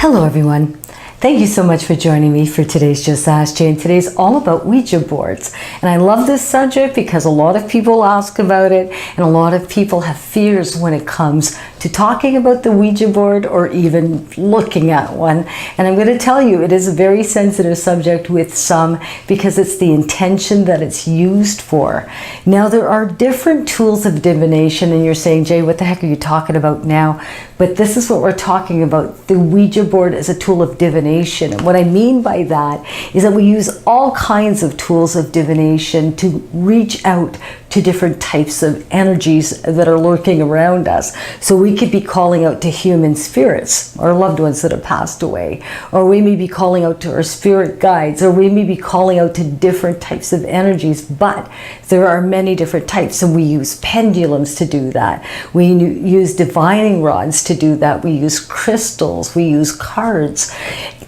Hello everyone. Thank you so much for joining me for today's Just Ask Jay, and today's all about Ouija boards. And I love this subject because a lot of people ask about it and a lot of people have fears when it comes to talking about the Ouija board or even looking at one. And I'm going to tell you, it is a very sensitive subject with some because it's the intention that it's used for. Now, there are different tools of divination, and you're saying, Jay, what the heck are you talking about now? But this is what we're talking about. The Ouija board is a tool of divination. And what I mean by that is that we use all kinds of tools of divination to reach out to different types of energies that are lurking around us. So we could be calling out to human spirits or loved ones that have passed away, or we may be calling out to our spirit guides, or we may be calling out to different types of energies, but there are many different types, and we use pendulums to do that. We use divining rods to do that. We use crystals, we use cards.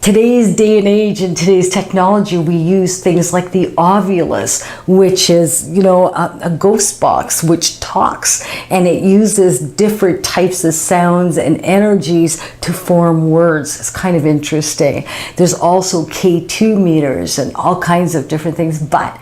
Today's day and age and today's technology, we use things like the Ovilus, which is, a ghost box which talks, and it uses different types of sounds and energies to form words. It's kind of interesting. There's also K2 meters and all kinds of different things, but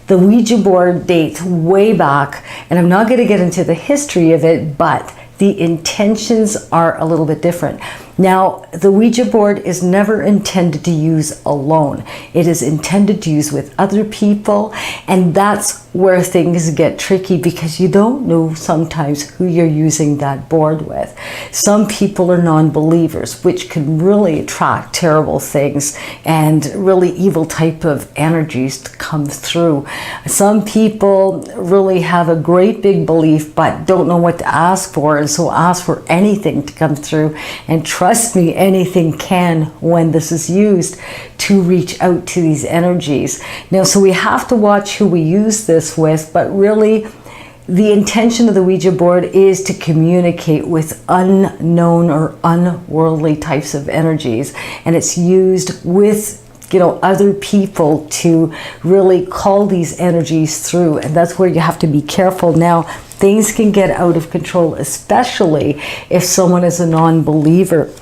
the Ouija board dates way back, and I'm not going to get into the history of it, but the intentions are a little bit different. Now, the Ouija board is never intended to use alone. It is intended to use with other people, and that's where things get tricky because you don't know sometimes who you're using that board with. Some people are non-believers, which can really attract terrible things and really evil type of energies to come through. Some people really have a great big belief but don't know what to ask for, and so ask for anything to come through, and trust me, anything can when this is used to reach out to these energies. Now, so we have to watch who we use this with, but really the intention of the Ouija board is to communicate with unknown or unworldly types of energies, and it's used with other people to really call these energies through, and that's where you have to be careful. Now, things can get out of control, especially if someone is a non-believer.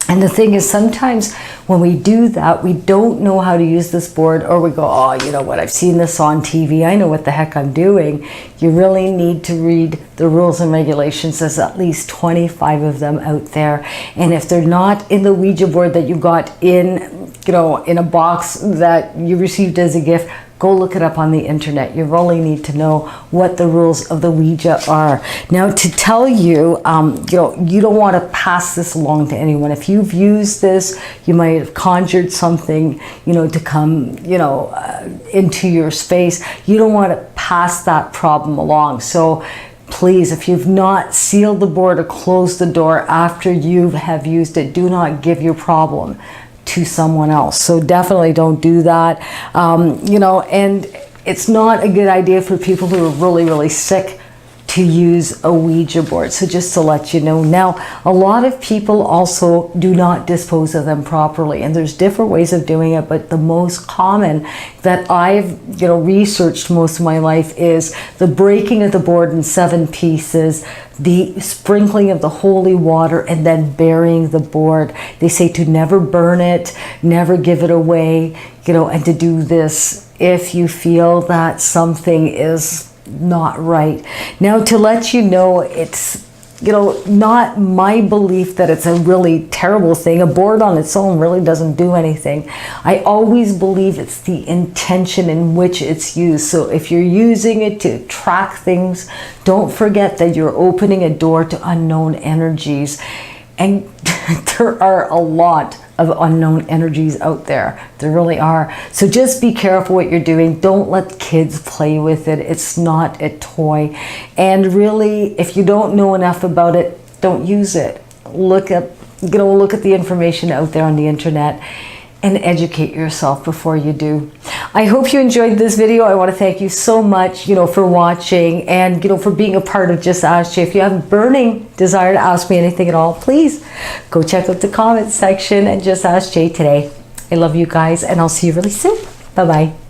And the thing is, sometimes when we do that, we don't know how to use this board, or we go, oh, you know what, I've seen this on TV, I know what the heck I'm doing. You really need to read the rules and regulations. There's at least 25 of them out there. And if they're not in the Ouija board that you got in a box that you received as a gift, go look it up on the internet. You really need to know what the rules of the Ouija are. Now, to tell you, you don't want to pass this along to anyone. If you've used this, you might have conjured something, to come, into your space. You don't want to pass that problem along. So please, if you've not sealed the board or closed the door after you have used it, do not give your problem to someone else. So definitely don't do that. And it's not a good idea for people who are really, really sick to use a Ouija board. So just to let you know. Now, a lot of people also do not dispose of them properly, and there's different ways of doing it, but the most common that I've researched most of my life is the breaking of the board in 7 pieces, the sprinkling of the holy water, and then burying the board. They say to never burn it, never give it away, and to do this if you feel that something is not right. Now, to let you know, it's not my belief that it's a really terrible thing. A board on its own really doesn't do anything. I always believe it's the intention in which it's used. So if you're using it to track things, don't forget that you're opening a door to unknown energies. And there are a lot of unknown energies out there. There really are. So just be careful what you're doing. Don't let kids play with it. It's not a toy. And really, if you don't know enough about it, don't use it. Look at the information out there on the internet and educate yourself before you do. I hope you enjoyed this video. I want to thank you so much, for watching and, for being a part of Just Ask Jay. If you have a burning desire to ask me anything at all, please go check out the comment section and Just Ask Jay today. I love you guys, and I'll see you really soon. Bye-bye.